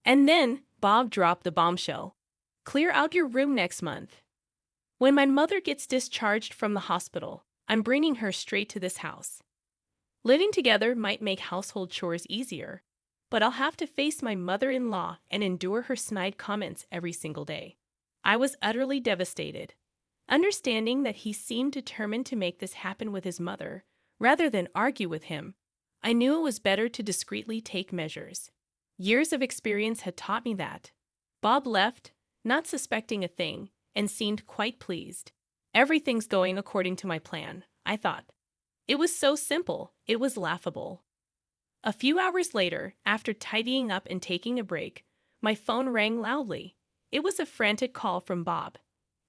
And then Bob dropped the bombshell. Clear out your room next month. When my mother gets discharged from the hospital, I'm bringing her straight to this house. Living together might make household chores easier, but I'll have to face my mother-in-law and endure her snide comments every single day. I was utterly devastated. Understanding that he seemed determined to make this happen with his mother, rather than argue with him, I knew it was better to discreetly take measures. Years of experience had taught me that. Bob left, not suspecting a thing, and seemed quite pleased. Everything's going according to my plan, I thought. It was so simple, it was laughable. A few hours later, after tidying up and taking a break, my phone rang loudly. It was a frantic call from Bob.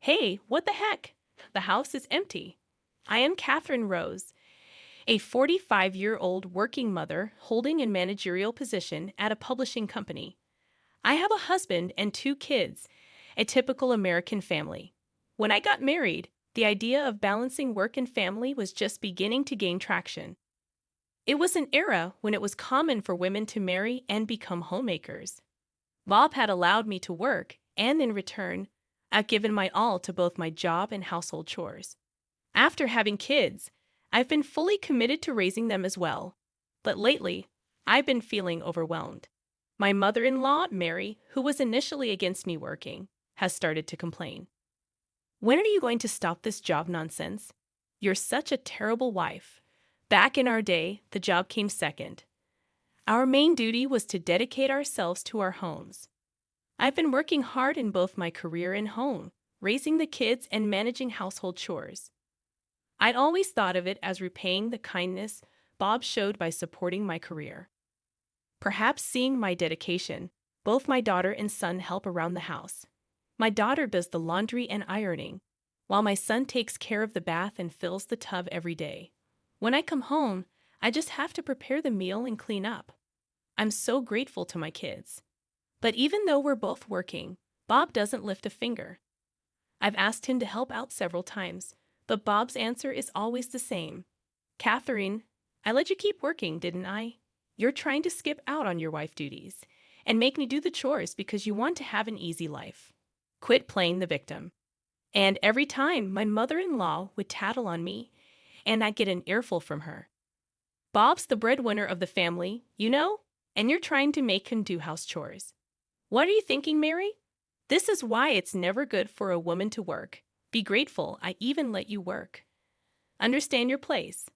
Hey, what the heck? The house is empty. I am Catherine Rose, a 45-year-old working mother holding a managerial position at a publishing company. I have a husband and 2 kids, a typical American family. When I got married, the idea of balancing work and family was just beginning to gain traction. It was an era when it was common for women to marry and become homemakers. Bob had allowed me to work, and in return, I've given my all to both my job and household chores. After having kids, I've been fully committed to raising them as well. But lately, I've been feeling overwhelmed. My mother-in-law, Mary, who was initially against me working, has started to complain. When are you going to stop this job nonsense? You're such a terrible wife. Back in our day, the job came second. Our main duty was to dedicate ourselves to our homes. I've been working hard in both my career and home, raising the kids and managing household chores. I'd always thought of it as repaying the kindness Bob showed by supporting my career. Perhaps seeing my dedication, both my daughter and son help around the house. My daughter does the laundry and ironing, while my son takes care of the bath and fills the tub every day. When I come home, I just have to prepare the meal and clean up. I'm so grateful to my kids. But even though we're both working, Bob doesn't lift a finger. I've asked him to help out several times, but Bob's answer is always the same. Catherine, I let you keep working, didn't I? You're trying to skip out on your wife duties and make me do the chores because you want to have an easy life. Quit playing the victim. And every time my mother-in-law would tattle on me, and I'd get an earful from her. Bob's the breadwinner of the family, you know, and you're trying to make him do house chores. What are you thinking, Mary? This is why it's never good for a woman to work. Be grateful I even let you work. Understand your place.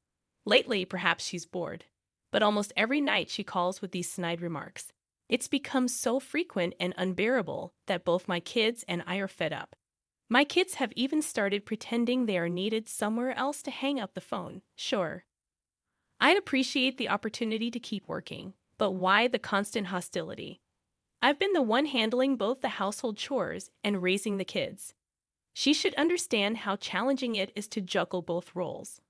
Lately, perhaps she's bored, but almost every night she calls with these snide remarks. It's become so frequent and unbearable that both my kids and I are fed up. My kids have even started pretending they are needed somewhere else to hang up the phone. Sure, I'd appreciate the opportunity to keep working, but why the constant hostility? I've been the one handling both the household chores and raising the kids. She should understand how challenging it is to juggle both roles.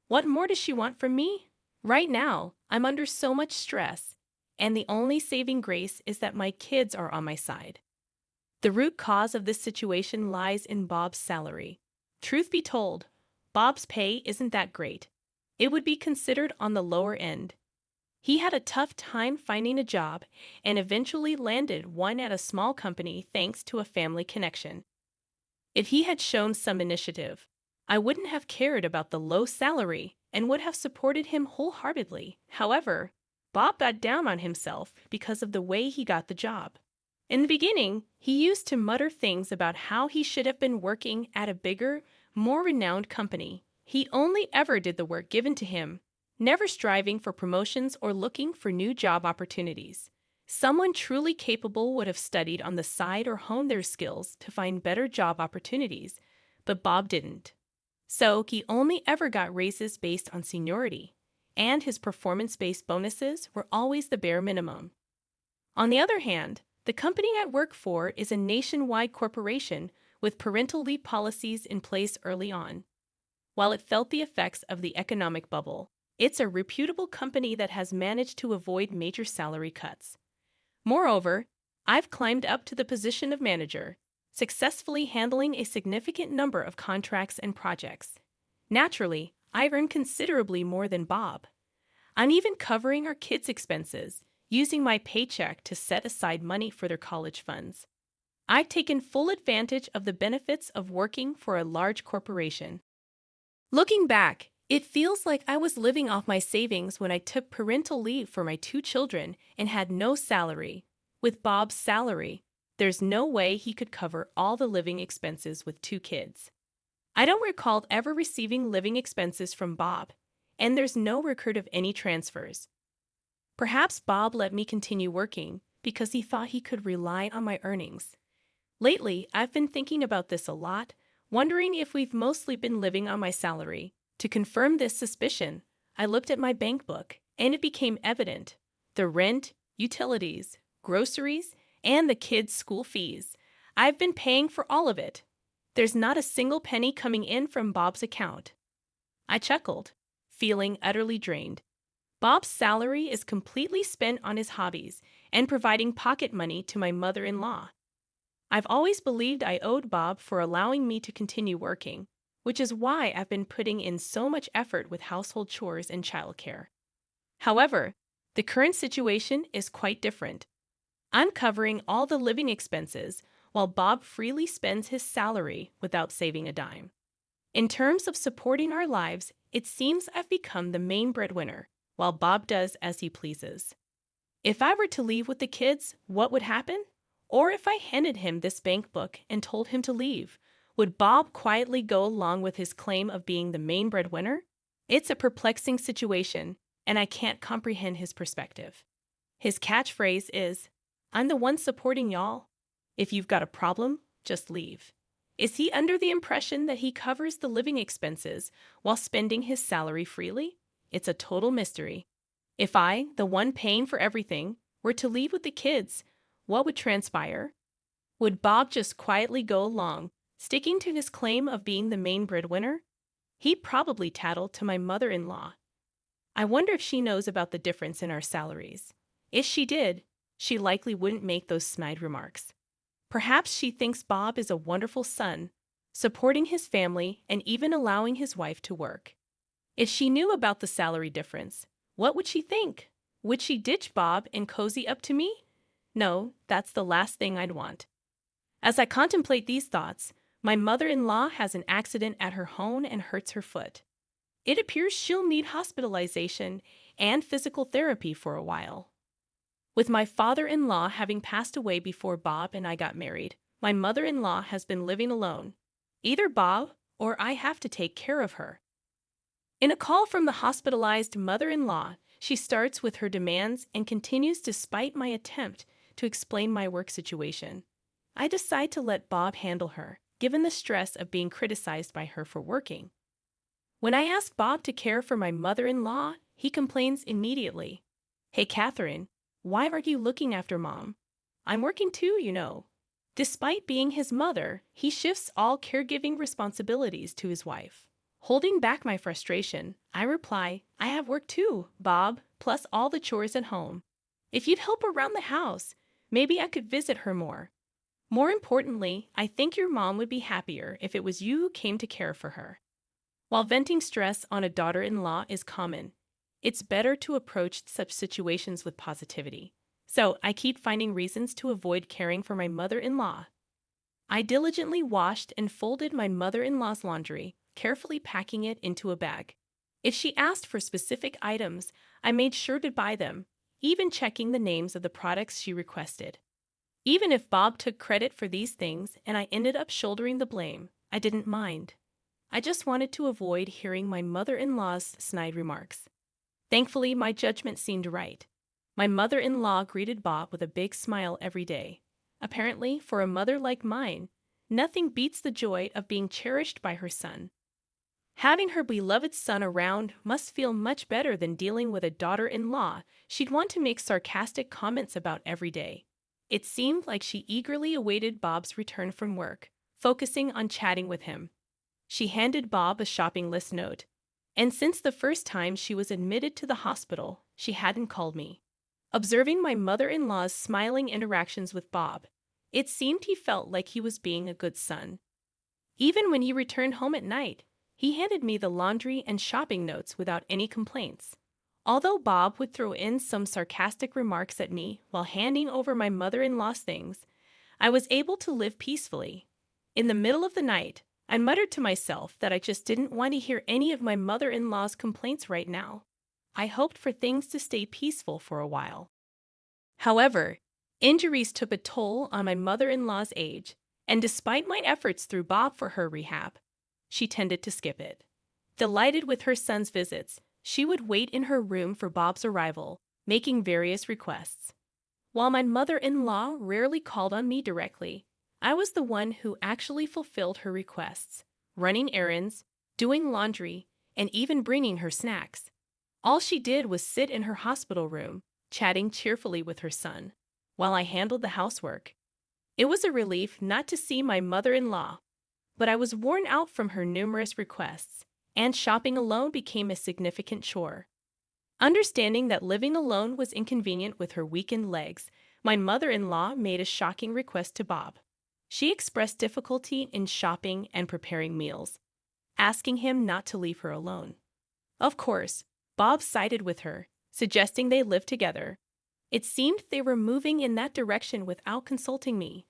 What more does she want from me? Right now, I'm under so much stress, and the only saving grace is that my kids are on my side. The root cause of this situation lies in Bob's salary. Truth be told, Bob's pay isn't that great. It would be considered on the lower end. He had a tough time finding a job and eventually landed one at a small company thanks to a family connection. If he had shown some initiative, I wouldn't have cared about the low salary and would have supported him wholeheartedly. However, Bob got down on himself because of the way he got the job. In the beginning, he used to mutter things about how he should have been working at a bigger, more renowned company. He only ever did the work given to him, never striving for promotions or looking for new job opportunities. Someone truly capable would have studied on the side or honed their skills to find better job opportunities, but Bob didn't. So he only ever got raises based on seniority, and his performance-based bonuses were always the bare minimum. On the other hand, the company I work for is a nationwide corporation with parental leave policies in place early on. While it felt the effects of the economic bubble, it's a reputable company that has managed to avoid major salary cuts. Moreover, I've climbed up to the position of manager, successfully handling a significant number of contracts and projects. Naturally, I've earned considerably more than Bob. I'm even covering our kids' expenses, using my paycheck to set aside money for their college funds. I've taken full advantage of the benefits of working for a large corporation. Looking back, it feels like I was living off my savings when I took parental leave for my two children and had no salary. With Bob's salary, there's no way he could cover all the living expenses with two kids. I don't recall ever receiving living expenses from Bob, and there's no record of any transfers. Perhaps Bob let me continue working because he thought he could rely on my earnings. Lately, I've been thinking about this a lot, wondering if we've mostly been living on my salary. To confirm this suspicion, I looked at my bank book, and it became evident. The rent, utilities, groceries, and the kids' school fees. I've been paying for all of it. There's not a single penny coming in from Bob's account. I chuckled, feeling utterly drained. Bob's salary is completely spent on his hobbies and providing pocket money to my mother-in-law. I've always believed I owed Bob for allowing me to continue working, which is why I've been putting in so much effort with household chores and childcare. However, the current situation is quite different. I'm covering all the living expenses while Bob freely spends his salary without saving a dime. In terms of supporting our lives, it seems I've become the main breadwinner, while Bob does as he pleases. If I were to leave with the kids, what would happen? Or if I handed him this bank book and told him to leave, would Bob quietly go along with his claim of being the main breadwinner? It's a perplexing situation, and I can't comprehend his perspective. His catchphrase is, "I'm the one supporting y'all. If you've got a problem, just leave." Is he under the impression that he covers the living expenses while spending his salary freely? It's a total mystery. If I, the one paying for everything, were to leave with the kids, what would transpire? Would Bob just quietly go along, sticking to his claim of being the main breadwinner? He'd probably tattle to my mother-in-law. I wonder if she knows about the difference in our salaries. If she did, she likely wouldn't make those snide remarks. Perhaps she thinks Bob is a wonderful son, supporting his family and even allowing his wife to work. If she knew about the salary difference, what would she think? Would she ditch Bob and cozy up to me? No, that's the last thing I'd want. As I contemplate these thoughts, my mother-in-law has an accident at her home and hurts her foot. It appears she'll need hospitalization and physical therapy for a while. With my father-in-law having passed away before Bob and I got married, my mother-in-law has been living alone. Either Bob or I have to take care of her. In a call from the hospitalized mother-in-law, she starts with her demands and continues despite my attempt to explain my work situation. I decide to let Bob handle her, given the stress of being criticized by her for working. When I ask Bob to care for my mother-in-law, he complains immediately. "Hey, Catherine, why aren't you looking after Mom? I'm working too, you know." Despite being his mother, he shifts all caregiving responsibilities to his wife. Holding back my frustration, I reply, "I have work too, Bob, plus all the chores at home. If you'd help around the house, maybe I could visit her more. More importantly, I think your mom would be happier if it was you who came to care for her." While venting stress on a daughter-in-law is common, it's better to approach such situations with positivity. So I keep finding reasons to avoid caring for my mother-in-law. I diligently washed and folded my mother-in-law's laundry, carefully packing it into a bag. If she asked for specific items, I made sure to buy them, even checking the names of the products she requested. Even if Bob took credit for these things and I ended up shouldering the blame, I didn't mind. I just wanted to avoid hearing my mother-in-law's snide remarks. Thankfully, my judgment seemed right. My mother-in-law greeted Bob with a big smile every day. Apparently, for a mother like mine, nothing beats the joy of being cherished by her son. Having her beloved son around must feel much better than dealing with a daughter-in-law she'd want to make sarcastic comments about every day. It seemed like she eagerly awaited Bob's return from work, focusing on chatting with him. She handed Bob a shopping list note, and since the first time she was admitted to the hospital, she hadn't called me. Observing my mother-in-law's smiling interactions with Bob, it seemed he felt like he was being a good son. Even when he returned home at night, he handed me the laundry and shopping notes without any complaints. Although Bob would throw in some sarcastic remarks at me while handing over my mother-in-law's things, I was able to live peacefully. In the middle of the night, I muttered to myself that I just didn't want to hear any of my mother-in-law's complaints right now. I hoped for things to stay peaceful for a while. However, injuries took a toll on my mother-in-law's age, and despite my efforts through Bob for her rehab, she tended to skip it. Delighted with her son's visits, she would wait in her room for Bob's arrival, making various requests. While my mother-in-law rarely called on me directly, I was the one who actually fulfilled her requests, running errands, doing laundry, and even bringing her snacks. All she did was sit in her hospital room, chatting cheerfully with her son, while I handled the housework. It was a relief not to see my mother-in-law, but I was worn out from her numerous requests, and shopping alone became a significant chore. Understanding that living alone was inconvenient with her weakened legs, my mother-in-law made a shocking request to Bob. She expressed difficulty in shopping and preparing meals, asking him not to leave her alone. Of course, Bob sided with her, suggesting they live together. It seemed they were moving in that direction without consulting me.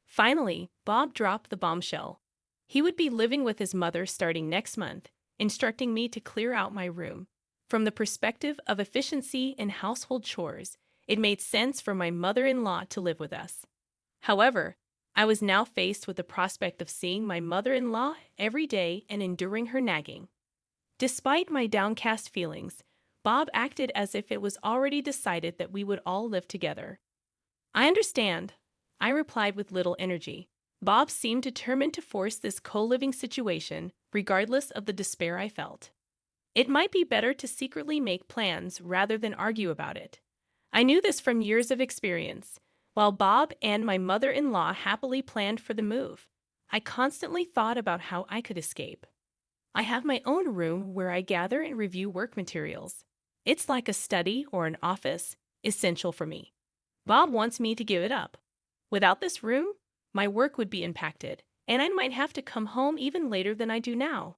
Finally, Bob dropped the bombshell. He would be living with his mother starting next month, instructing me to clear out my room. From the perspective of efficiency in household chores, it made sense for my mother-in-law to live with us. However, I was now faced with the prospect of seeing my mother-in-law every day and enduring her nagging. Despite my downcast feelings, Bob acted as if it was already decided that we would all live together. "I understand," I replied with little energy. Bob seemed determined to force this co-living situation, regardless of the despair I felt. It might be better to secretly make plans rather than argue about it. I knew this from years of experience. While Bob and my mother-in-law happily planned for the move, I constantly thought about how I could escape. I have my own room where I gather and review work materials. It's like a study or an office, essential for me. Bob wants me to give it up. Without this room, my work would be impacted, and I might have to come home even later than I do now.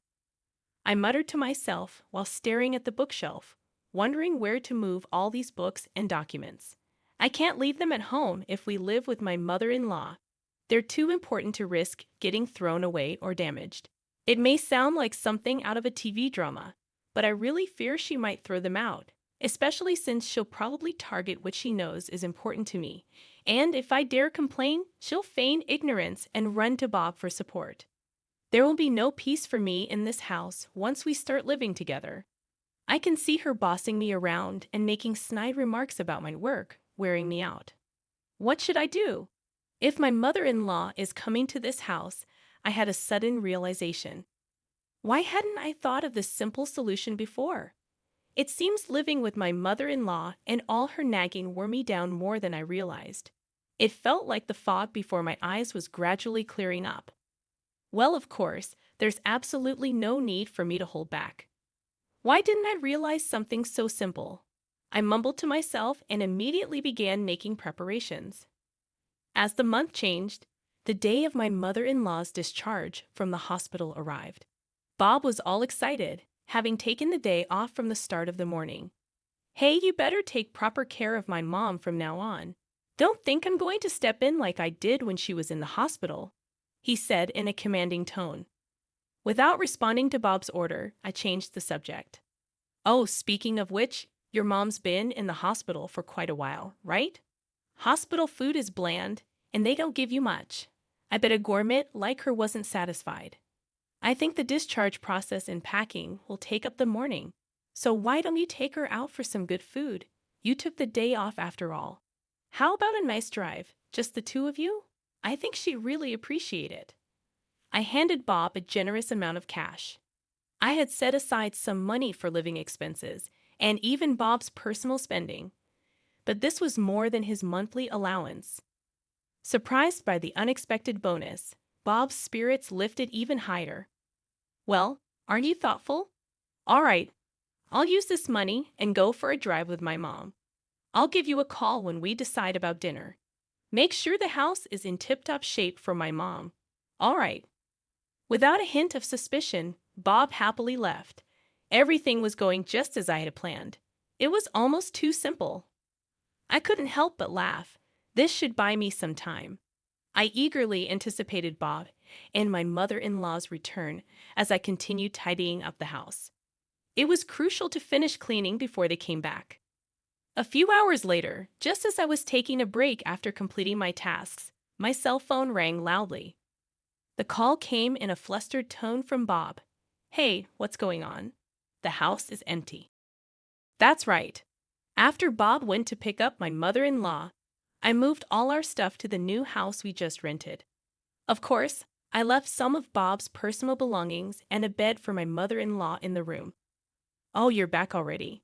I muttered to myself while staring at the bookshelf, wondering where to move all these books and documents. I can't leave them at home if we live with my mother-in-law. They're too important to risk getting thrown away or damaged. It may sound like something out of a TV drama, but I really fear she might throw them out, especially since she'll probably target what she knows is important to me. And if I dare complain, she'll feign ignorance and run to Bob for support. There will be no peace for me in this house once we start living together. I can see her bossing me around and making snide remarks about my work, wearing me out. What should I do? If my mother-in-law is coming to this house, I had a sudden realization. Why hadn't I thought of this simple solution before? It seems living with my mother-in-law and all her nagging wore me down more than I realized. It felt like the fog before my eyes was gradually clearing up. Well, of course, there's absolutely no need for me to hold back. Why didn't I realize something so simple? I mumbled to myself and immediately began making preparations. As the month changed, the day of my mother-in-law's discharge from the hospital arrived. Bob was all excited, having taken the day off from the start of the morning. "Hey, you better take proper care of my mom from now on. Don't think I'm going to step in like I did when she was in the hospital," he said in a commanding tone. Without responding to Bob's order, I changed the subject. "Oh, speaking of which, your mom's been in the hospital for quite a while, right? Hospital food is bland, and they don't give you much. I bet a gourmet like her wasn't satisfied. I think the discharge process and packing will take up the morning. So why don't you take her out for some good food? You took the day off after all. How about a nice drive, just the two of you? I think she'd really appreciate it." I handed Bob a generous amount of cash. I had set aside some money for living expenses and even Bob's personal spending, but this was more than his monthly allowance. Surprised by the unexpected bonus, Bob's spirits lifted even higher. "Well, aren't you thoughtful? All right, I'll use this money and go for a drive with my mom. I'll give you a call when we decide about dinner. Make sure the house is in tip-top shape for my mom. All right." Without a hint of suspicion, Bob happily left. Everything was going just as I had planned. It was almost too simple. I couldn't help but laugh. This should buy me some time. I eagerly anticipated Bob and my mother-in-law's return as I continued tidying up the house. It was crucial to finish cleaning before they came back. A few hours later, just as I was taking a break after completing my tasks, my cell phone rang loudly. The call came in a flustered tone from Bob. "Hey, what's going on? The house is empty." That's right. After Bob went to pick up my mother-in-law, I moved all our stuff to the new house we just rented. Of course, I left some of Bob's personal belongings and a bed for my mother-in-law in the room. "Oh, you're back already.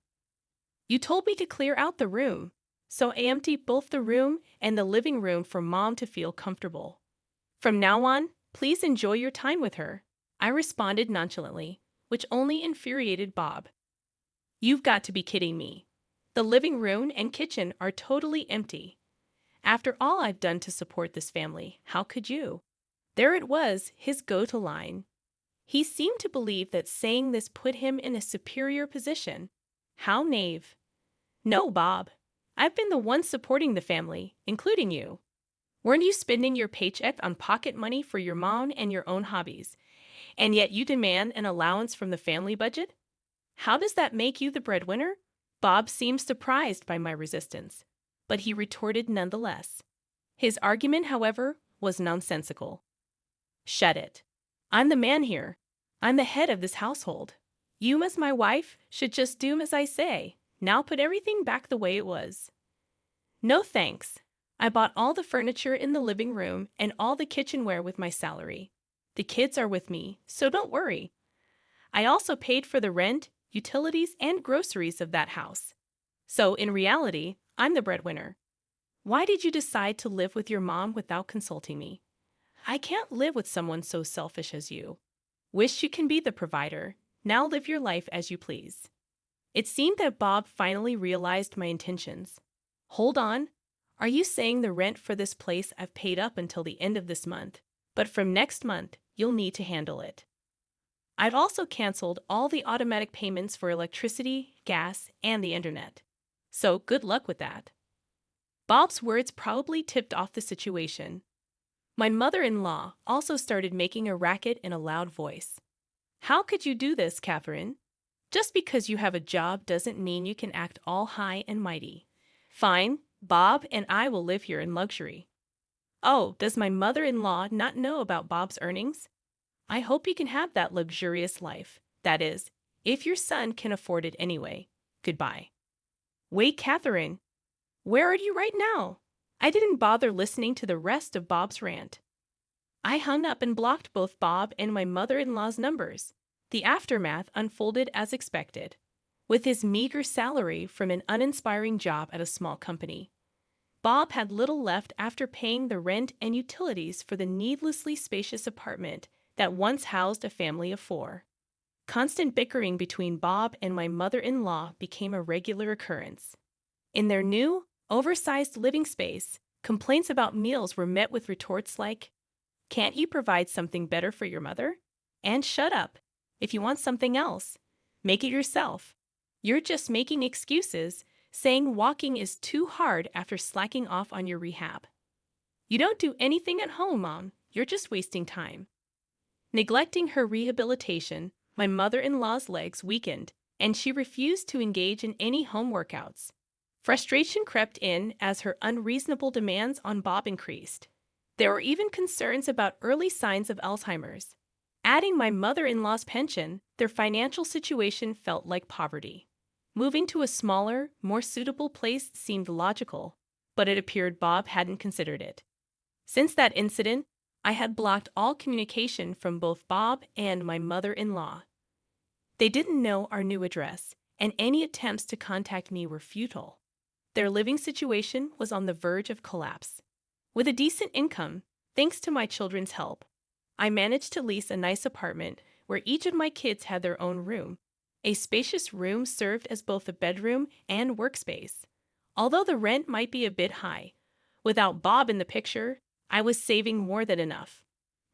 You told me to clear out the room, so I emptied both the room and the living room for Mom to feel comfortable. From now on, please enjoy your time with her," I responded nonchalantly, which only infuriated Bob. "You've got to be kidding me. The living room and kitchen are totally empty. After all I've done to support this family, how could you?" There it was, his go-to line. He seemed to believe that saying this put him in a superior position. How naive. "No, Bob. I've been the one supporting the family, including you. Weren't you spending your paycheck on pocket money for your mom and your own hobbies, and yet you demand an allowance from the family budget? How does that make you the breadwinner?" Bob seemed surprised by my resistance, but he retorted nonetheless. His argument, however, was nonsensical. "Shut it. I'm the man here. I'm the head of this household. You, as my wife, should just do as I say. Now put everything back the way it was." "No thanks. I bought all the furniture in the living room and all the kitchenware with my salary. The kids are with me, so don't worry. I also paid for the rent, utilities, and groceries of that house. So, in reality, I'm the breadwinner. Why did you decide to live with your mom without consulting me? I can't live with someone so selfish as you. Wish you can be the provider. Now live your life as you please." It seemed that Bob finally realized my intentions. "Hold on. Are you saying the rent for this place I've paid up until the end of this month, but from next month you'll need to handle it?" I'd also canceled all the automatic payments for electricity, gas, and the internet. So good luck with that. Bob's words probably tipped off the situation. My mother-in-law also started making a racket in a loud voice. "How could you do this, Catherine? Just because you have a job doesn't mean you can act all high and mighty. Fine, Bob and I will live here in luxury." Oh, does my mother-in-law not know about Bob's earnings? I hope you can have that luxurious life. That is, if your son can afford it anyway. Goodbye. Wait, Catherine. Where are you right now? I didn't bother listening to the rest of Bob's rant. I hung up and blocked both Bob and my mother-in-law's numbers. The aftermath unfolded as expected. With his meager salary from an uninspiring job at a small company, Bob had little left after paying the rent and utilities for the needlessly spacious apartment that once housed a family of 4. Constant bickering between Bob and my mother-in-law became a regular occurrence. In their new, oversized living space, complaints about meals were met with retorts like, "Can't you provide something better for your mother? And shut up. If you want something else, make it yourself. You're just making excuses, saying walking is too hard after slacking off on your rehab. You don't do anything at home, Mom. You're just wasting time." Neglecting her rehabilitation, my mother-in-law's legs weakened, and she refused to engage in any home workouts. Frustration crept in as her unreasonable demands on Bob increased. There were even concerns about early signs of Alzheimer's. Adding my mother-in-law's pension, their financial situation felt like poverty. Moving to a smaller, more suitable place seemed logical, but it appeared Bob hadn't considered it. Since that incident, I had blocked all communication from both Bob and my mother-in-law. They didn't know our new address, and any attempts to contact me were futile. Their living situation was on the verge of collapse. With a decent income, thanks to my children's help, I managed to lease a nice apartment where each of my kids had their own room. A spacious room served as both a bedroom and workspace. Although the rent might be a bit high, without Bob in the picture, I was saving more than enough.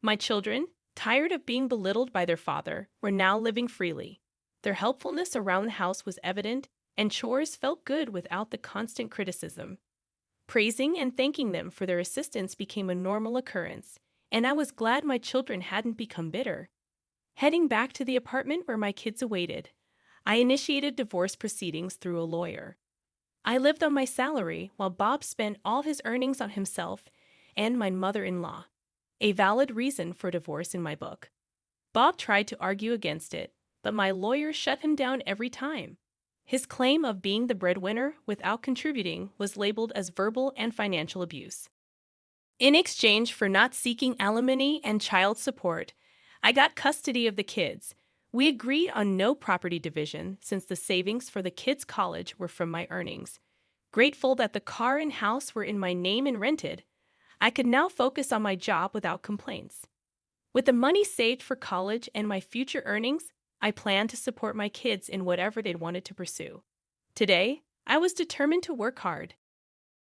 My children, tired of being belittled by their father, were now living freely. Their helpfulness around the house was evident, and chores felt good without the constant criticism. Praising and thanking them for their assistance became a normal occurrence, and I was glad my children hadn't become bitter. Heading back to the apartment where my kids awaited, I initiated divorce proceedings through a lawyer. I lived on my salary while Bob spent all his earnings on himself and my mother-in-law, a valid reason for divorce in my book. Bob tried to argue against it, but my lawyer shut him down every time. His claim of being the breadwinner without contributing was labeled as verbal and financial abuse. In exchange for not seeking alimony and child support, I got custody of the kids. We agreed on no property division since the savings for the kids' college were from my earnings. Grateful that the car and house were in my name and rented, I could now focus on my job without complaints. With the money saved for college and my future earnings, I planned to support my kids in whatever they wanted to pursue. Today, I was determined to work hard,